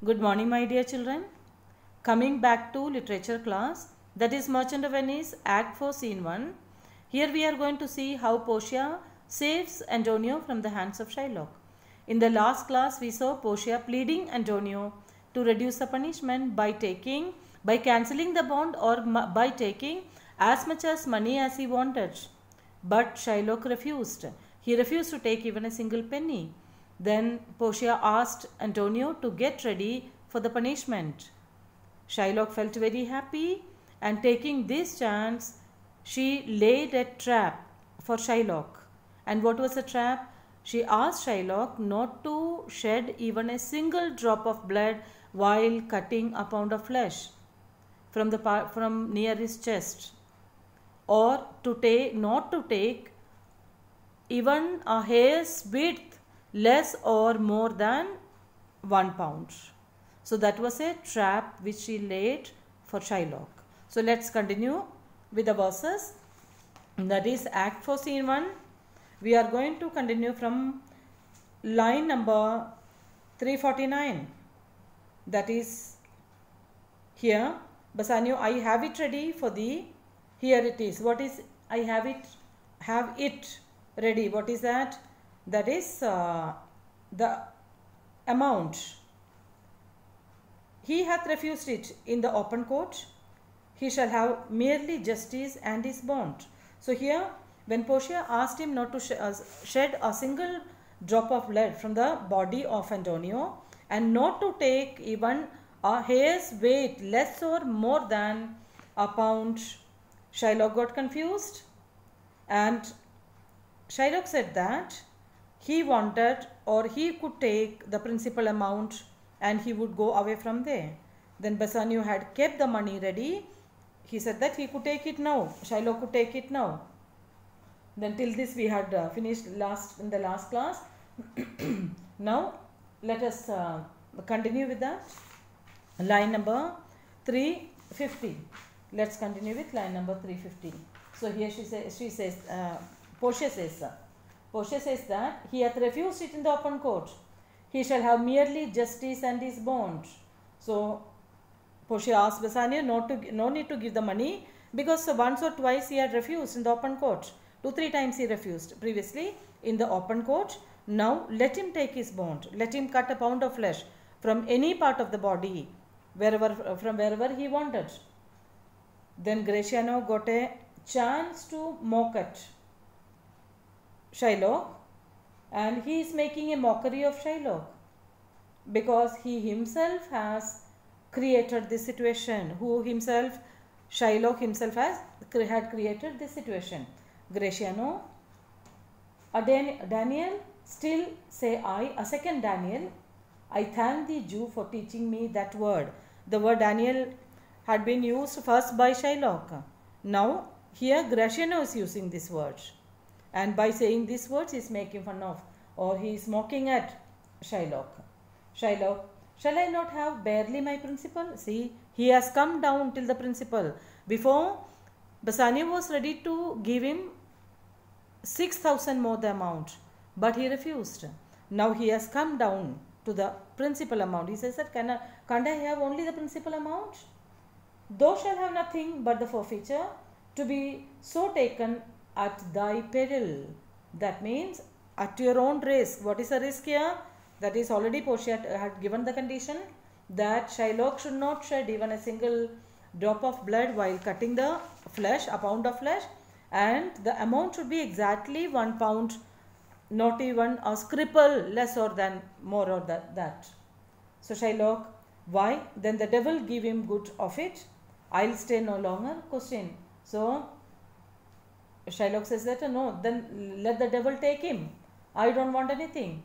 Good morning, my dear children. Coming back to literature class, that is Merchant of Venice, Act 4, Scene 1. Here we are going to see how Portia saves Antonio from the hands of Shylock. In the last class, we saw Portia pleading Antonio to reduce the punishment by cancelling the bond or by taking as much as money as he wanted. But Shylock refused. He refused to take even a single penny. Then Portia asked Antonio to get ready for the punishment. Shylock felt very happy, and taking this chance, she laid a trap for Shylock. And what was the trap? She asked Shylock not to shed even a single drop of blood while cutting a pound of flesh from near his chest, or not to take even a hair's width less or more than 1 pound. So that was a trap which she laid for Shylock. So let's continue with the verses. That is Act 4, Scene 1. We are going to continue from line number 349. That is here. Bassanio, I have it ready for thee. Here it is. What is I have it ready? What is that? That is the amount. He hath refused it in the open court. He shall have merely justice and his bond. So here, when Portia asked him not to shed a single drop of blood from the body of Antonio, and not to take even a hair's weight less or more than a pound, Shylock got confused, and Shylock said that he wanted, or he could take the principal amount and he would go away from there. Then Bassanio had kept the money ready. He said that he could take it now. Shylock could take it now. Then till this we had finished in the last class. Now let us continue with that. Line number 350. Let's continue with line number 350. So here Portia says that he hath refused it in the open court. He shall have merely justice and his bond. So Portia asked Bassanio no need to give the money, because once or twice he had refused in the open court. 2-3 times he refused previously in the open court. Now let him take his bond. Let him cut a pound of flesh from any part of the body, from wherever he wanted. Then Gratiano got a chance to mock at Shylock, and he is making a mockery of Shylock because he himself has created this situation. Shylock himself had created this situation. Gratiano, Daniel, still say I, a second Daniel, I thank thee, Jew, for teaching me that word. The word Daniel had been used first by Shylock. Now here Gratiano is using this word. And by saying these words, he is making fun of, or he is mocking at Shylock. Shylock, shall I not have barely my principal? See, he has come down till the principal. Before, Bassanio was ready to give him 6,000 more the amount, but he refused. Now he has come down to the principal amount. He says that, can't I have only the principal amount? Thou shalt have nothing but the forfeiture, to be so taken at thy peril. That means at your own risk. What is the risk here? That is, already Portia had given the condition that Shylock should not shed even a single drop of blood while cutting the flesh, a pound of flesh, and the amount should be exactly 1 pound, not even a scribble less or than more or that. So Shylock, why? Then the devil give him good of it. I'll stay no longer. Question. So Shylock says that no, then let the devil take him. I don't want anything.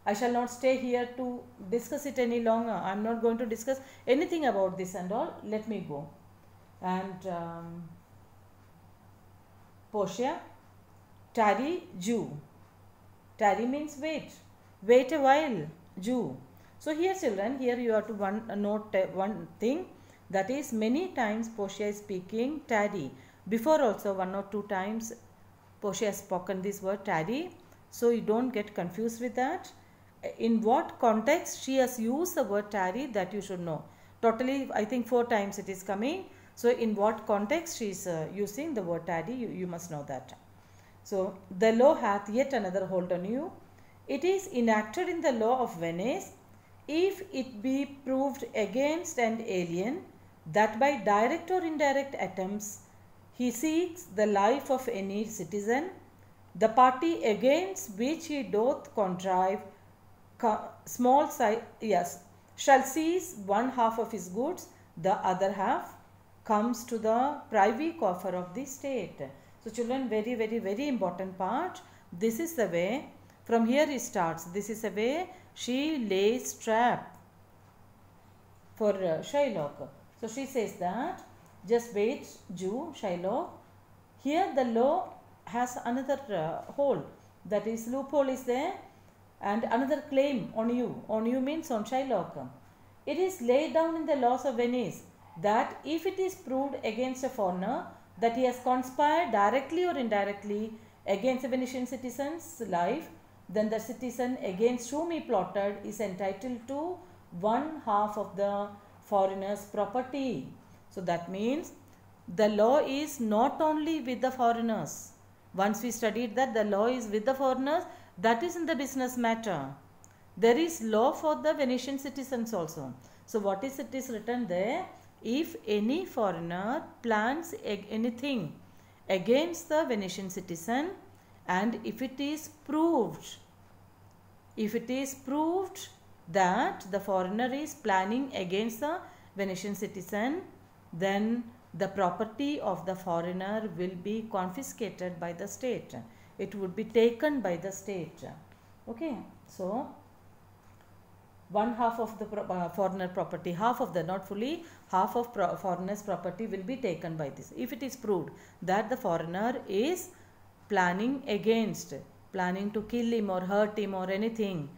I shall not stay here to discuss it any longer. I am not going to discuss anything about this and all. Let me go. And Portia, tarry, Jew. Tarry means wait. Wait a while, Jew. So here children, here you have to note one thing. That is, many times Portia is speaking tarry. Before also 1 or 2 times Portia has spoken this word tarry. So you don't get confused with that. in what context she has used the word tarry, that you should know. Totally, I think 4 times it is coming. So in what context she is using the word tarry, you must know that. So the law hath yet another hold on you. It is enacted in the law of Venice, if it be proved against an alien that by direct or indirect attempts he seeks the life of any citizen, the party against which he doth contrive small size, shall seize one half of his goods, the other half comes to the privy coffer of the state. So children, very, very, very important part. This is the way, from here it starts. This is the way she lays trap for Shylock. So she says that, just wait, Jew, Shylock. Here the law has another hole, that is loophole is there, and another claim on you. On you means on Shylock. It is laid down in the laws of Venice that if it is proved against a foreigner that he has conspired directly or indirectly against a Venetian citizen's life, then the citizen against whom he plotted is entitled to one half of the foreigner's property. So that means the law is not only with the foreigners. Once we studied that the law is with the foreigners, that is in the business matter. There is law for the Venetian citizens also. So what is it is written there? If any foreigner plans anything against the Venetian citizen, and if it is proved that the foreigner is planning against the Venetian citizen, then the property of the foreigner will be confiscated by the state. It would be taken by the state. Okay, so one half of the foreigner property, half of the, not fully, half of foreigner's property will be taken by this. If it is proved that the foreigner is planning to kill him or hurt him or anything,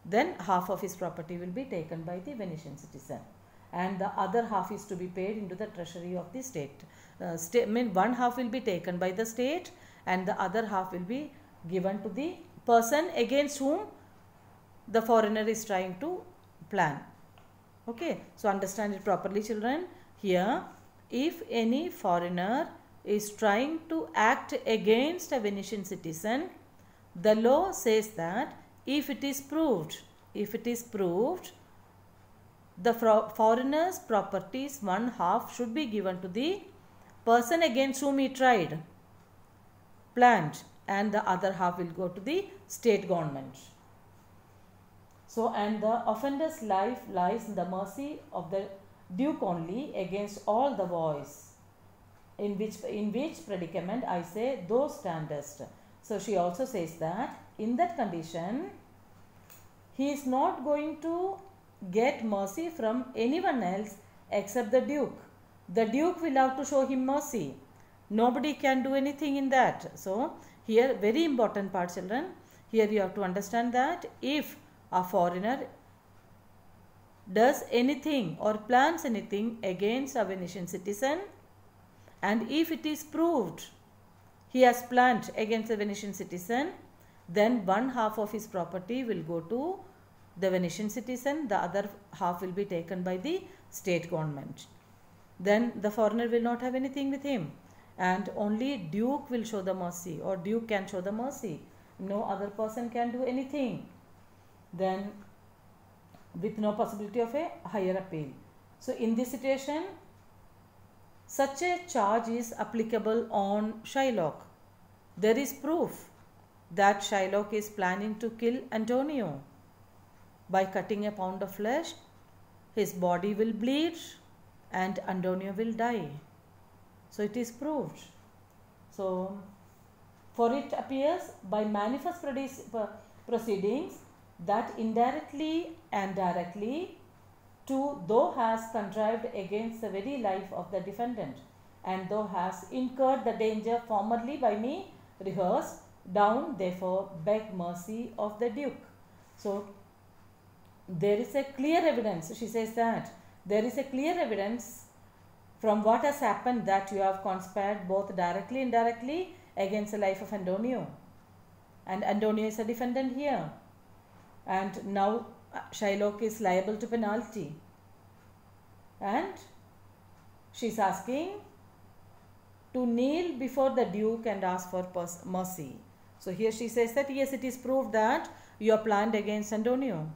then half of his property will be taken by the Venetian citizen, and the other half is to be paid into the treasury of the state. One half will be taken by the state and the other half will be given to the person against whom the foreigner is trying to plan. Okay, so understand it properly, children. Here, if any foreigner is trying to act against a Venetian citizen, the law says that if it is proved, the foreigner's properties one half should be given to the person against whom he planned, and the other half will go to the state government. So, and the offender's life lies in the mercy of the Duke only against all the boys. In which predicament I say, thou standest. So she also says that in that condition, he is not going to get mercy from anyone else except the Duke. The Duke will have to show him mercy. Nobody can do anything in that. So here, very important part, children. Here you have to understand that if a foreigner does anything or plans anything against a Venetian citizen, and if it is proved he has planned against a Venetian citizen, then one half of his property will go to the Venetian citizen, the other half will be taken by the state government. Then the foreigner will not have anything with him, and only Duke will show the mercy, or Duke can show the mercy. No other person can do anything. Then with no possibility of a higher appeal. So in this situation, such a charge is applicable on Shylock. There is proof that Shylock is planning to kill Antonio. By cutting a pound of flesh, his body will bleed and Antonio will die. So it is proved. So for it appears by manifest proceedings that indirectly and directly to thou hast contrived against the very life of the defendant, and thou hast incurred the danger formerly by me rehearsed down, therefore beg mercy of the Duke. So there is a clear evidence, she says that there is a clear evidence from what has happened that you have conspired both directly and indirectly against the life of Antonio, and Antonio is a defendant here. and now Shylock is liable to penalty, and she's asking to kneel before the Duke and ask for mercy. So here she says that yes, it is proved that you are planned against Antonio.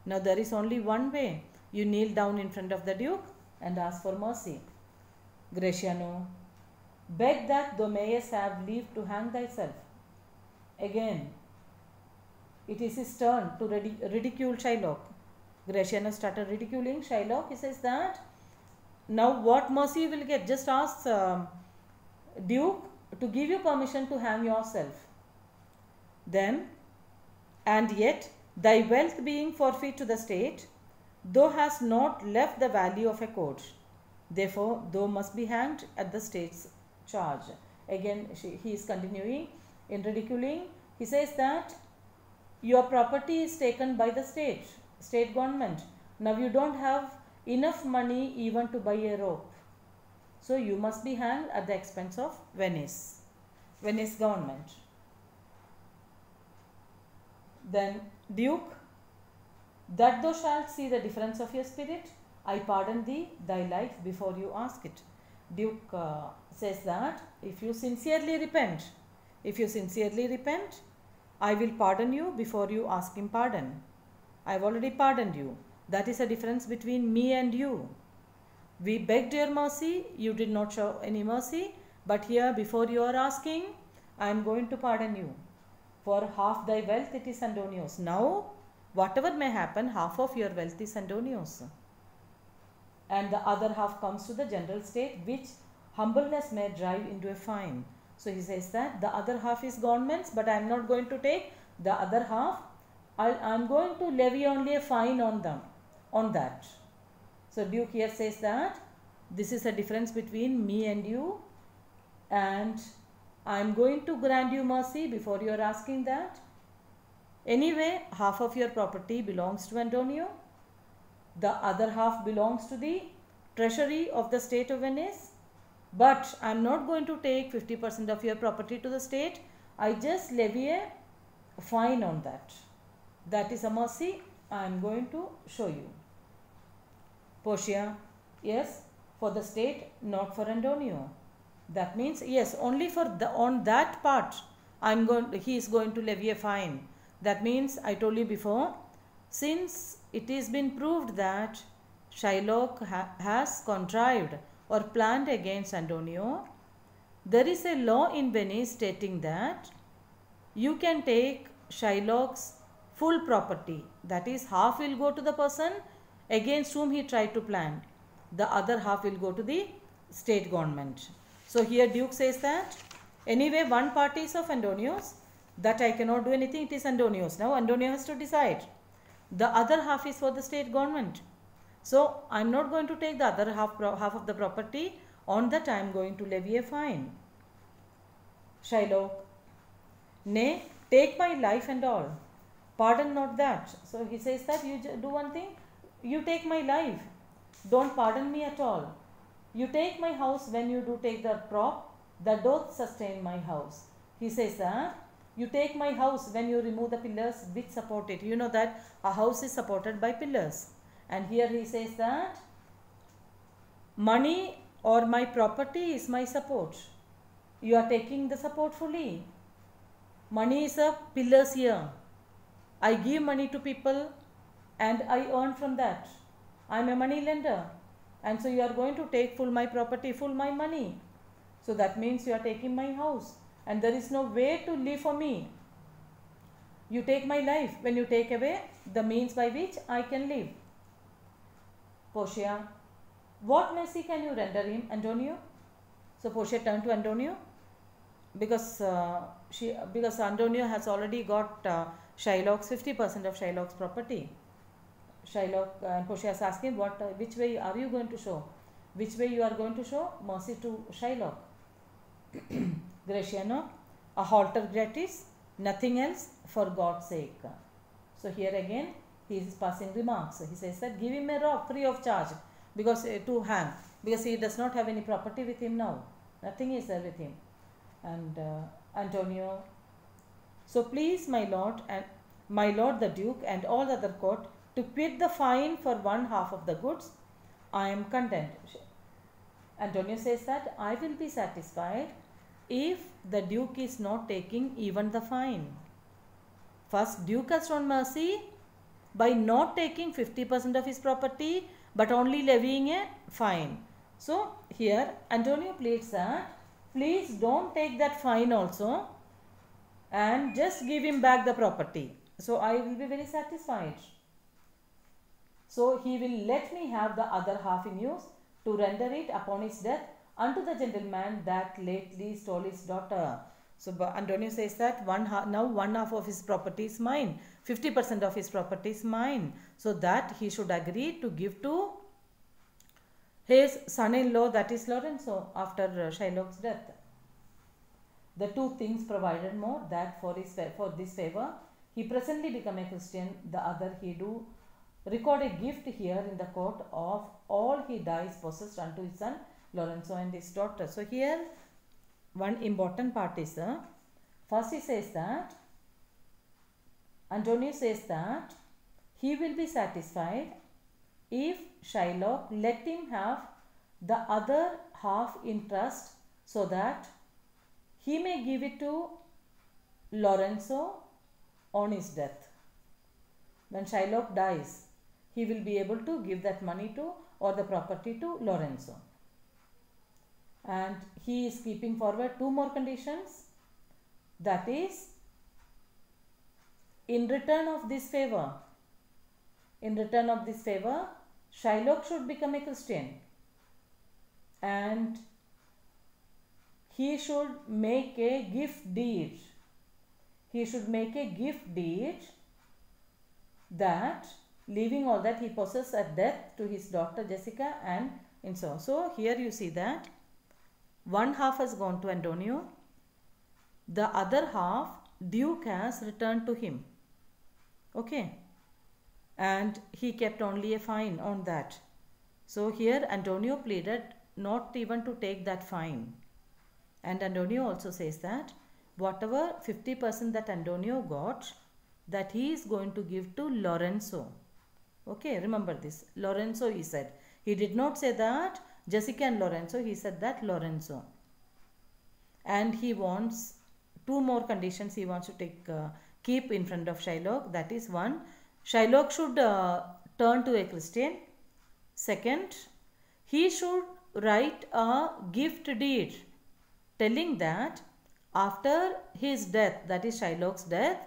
Now there is only one way. You kneel down in front of the Duke and ask for mercy. Gratiano, beg that thou mayest have leave to hang thyself. Again, it is his turn to ridicule Shylock. Gratiano started ridiculing Shylock. He says that now what mercy you will get? Just ask Duke to give you permission to hang yourself. Then, and yet thy wealth being forfeit to the state, thou hast not left the value of a coat. Therefore, thou must be hanged at the state's charge. Again, he is continuing in ridiculing. He says that your property is taken by the state government. Now you don't have enough money even to buy a rope. So you must be hanged at the expense of Venice government. Then Duke, that thou shalt see the difference of your spirit, I pardon thee thy life before you ask it. Duke says that if you sincerely repent, I will pardon you before you ask him pardon. I have already pardoned you. That is a difference between me and you. We begged your mercy, you did not show any mercy, but here before you are asking, I am going to pardon you. For half thy wealth it is Antonio's. Now, whatever may happen, half of your wealth is Antonio's. And the other half comes to the general state, which humbleness may drive into a fine. So he says that the other half is government's, but I am not going to take the other half. I am going to levy only a fine on them, on that. So Duke here says that this is a difference between me and you, and I am going to grant you mercy before you are asking that. Anyway, half of your property belongs to Antonio. The other half belongs to the treasury of the state of Venice. But I am not going to take 50% of your property to the state. I just levy a fine on that. That is a mercy I am going to show you. Portia, yes, for the state, not for Antonio. That means, yes, only for on that part, he is going to levy a fine. That means, I told you before, since it has been proved that Shylock has contrived or planned against Antonio, there is a law in Venice stating that you can take Shylock's full property, that is, half will go to the person against whom he tried to plan. The other half will go to the state government. So here Duke says that anyway one part is of Antonio's, that I cannot do anything, it is Antonio's. Now Antonio has to decide. The other half is for the state government. So I am not going to take the other half of the property. On that I am going to levy a fine. Shylock, nay, take my life and all. Pardon not that. So he says that you do one thing, you take my life. Don't pardon me at all. You take my house when you do take the prop that doth sustain my house. He says that you take my house when you remove the pillars which support it. You know that a house is supported by pillars. And here he says that money or my property is my support. You are taking the support fully. Money is a pillars here. I give money to people and I earn from that. I am a money lender. And so you are going to take full my property, full my money. So that means you are taking my house. And there is no way to live for me. You take my life when you take away the means by which I can live. Portia, what mercy can you render him, Antonio? So Portia turned to Antonio because Antonio has already got Shylock's 50% of Shylock's property. Shylock and Portia is asking, which way are you going to show? Which way you are going to show mercy to Shylock? Gratiano, a halter gratis, nothing else, for God's sake. So here again he is passing remarks. He says that give him a rope free of charge because to hang, because he does not have any property with him now. Nothing is there with him. And Antonio, so please my lord, and my lord the Duke and all other court to quit the fine for one half of the goods, I am content. Antonio says that I will be satisfied if the Duke is not taking even the fine. First, Duke has shown mercy by not taking 50% of his property but only levying a fine. So here Antonio pleads that please don't take that fine also and just give him back the property. So I will be very satisfied. So he will let me have the other half in use to render it upon his death unto the gentleman that lately stole his daughter. So Antonio says that now one half of his property is mine, 50% of his property is mine. So that he should agree to give to his son-in-law, that is Lorenzo, after Shylock's death. The two things provided more, that for this favor he presently become a Christian, the other he do record a gift here in the court of all he dies possessed unto his son Lorenzo and his daughter. So here one important part is first he says that Antonio says that he will be satisfied if Shylock let him have the other half in trust so that he may give it to Lorenzo on his death. When Shylock dies, he will be able to give that money to or the property to Lorenzo. And he is keeping forward two more conditions. That is, in return of this favor, Shylock should become a Christian and he should make a gift deed. He should make a gift deed that leaving all that he possesses at death to his daughter Jessica and so on. So here you see that one half has gone to Antonio, the other half Duke has returned to him. Okay, and he kept only a fine on that. So here Antonio pleaded not even to take that fine, and Antonio also says that whatever 50% that Antonio got, that he is going to give to Lorenzo. Okay, remember this, Lorenzo he said. He did not say that Jessica and Lorenzo, he said that Lorenzo. And he wants two more conditions he wants to keep in front of Shylock. That is, one, Shylock should turn to a Christian. Second, he should write a gift deed telling that after his death, that is Shylock's death,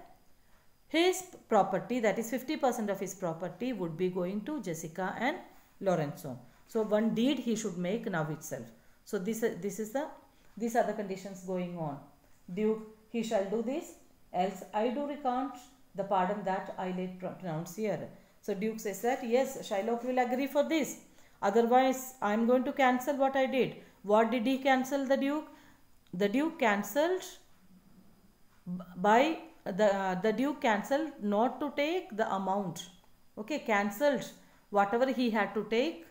his property, that is 50% of his property, would be going to Jessica and Lorenzo. So one deed he should make now itself. So these are the conditions going on. Duke, he shall do this, else I do recount the pardon that I late pronounce here. So Duke says that yes, Shylock will agree for this. Otherwise, I am going to cancel what I did. What did he cancel, the Duke? The Duke cancelled by the Duke cancelled not to take the amount. Okay, cancelled whatever he had to take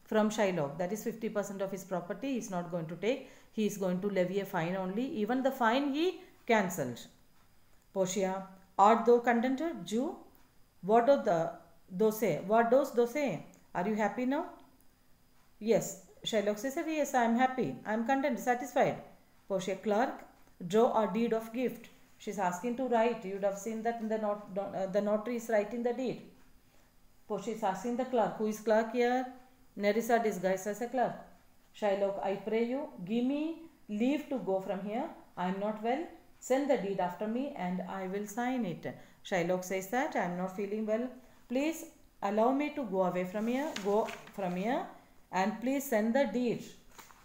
from Shylock, that is 50% of his property he is not going to take. He is going to levy a fine only. Even the fine he cancelled. Portia, art thou contented, Jew? What does thou say? What does thou say? Are you happy now? Yes. Shylock says, yes, I am happy. I am content, satisfied. Portia, clerk, draw a deed of gift. She is asking to write. You would have seen that in the notary is writing the deed. Portia is asking the clerk. Who is clerk here? Nerissa disguised as a clerk. Shylock, I pray you, give me leave to go from here. I am not well. Send the deed after me and I will sign it. Shylock says that I am not feeling well. Please allow me to go away from here. Go from here and please send the deed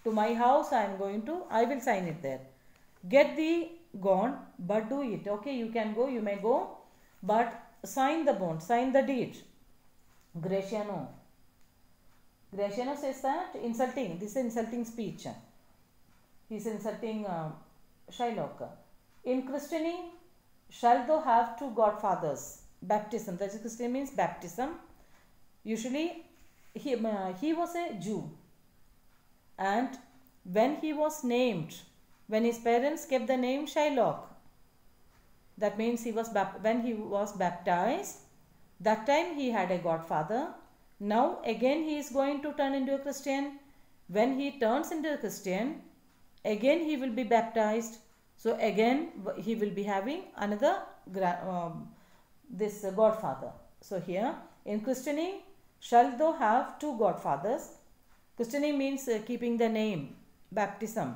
to my house. I will sign it there. Get thee gone, but do it. Okay, you can go, you may go, but sign the bond, sign the deed. Gratiano says that insulting, this is insulting speech. He is insulting Shylock. In christening, shall thou have two godfathers? Baptism, that is, Christian means baptism. Usually, he was a Jew, and when he was named, when his parents kept the name Shylock, That means when he was baptized, that time he had a godfather. Now again he is going to turn into a Christian. When he turns into a Christian, again he will be baptized. So again he will be having another godfather. So here in christening, shall thou have two godfathers. Christening means keeping the name, baptism.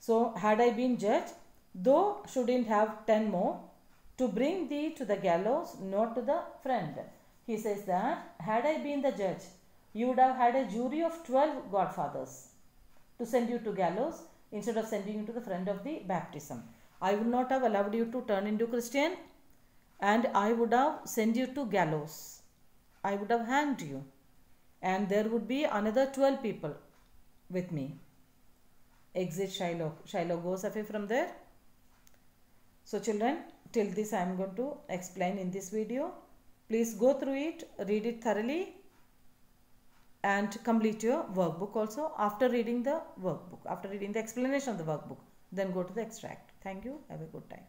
So had I been judge, thou shouldn't have 10 more to bring thee to the gallows, not to the friend. He says that had I been the judge, you would have had a jury of 12 godfathers to send you to gallows instead of sending you to the friend of the baptism. I would not have allowed you to turn into Christian, and I would have sent you to gallows. I would have hanged you, and there would be another 12 people with me. Exit Shylock. Shylock goes away from there. So children, till this I am going to explain in this video. Please go through it, read it thoroughly, and complete your workbook also. After reading the workbook, after reading the explanation of the workbook, then go to the extract. Thank you. Have a good time.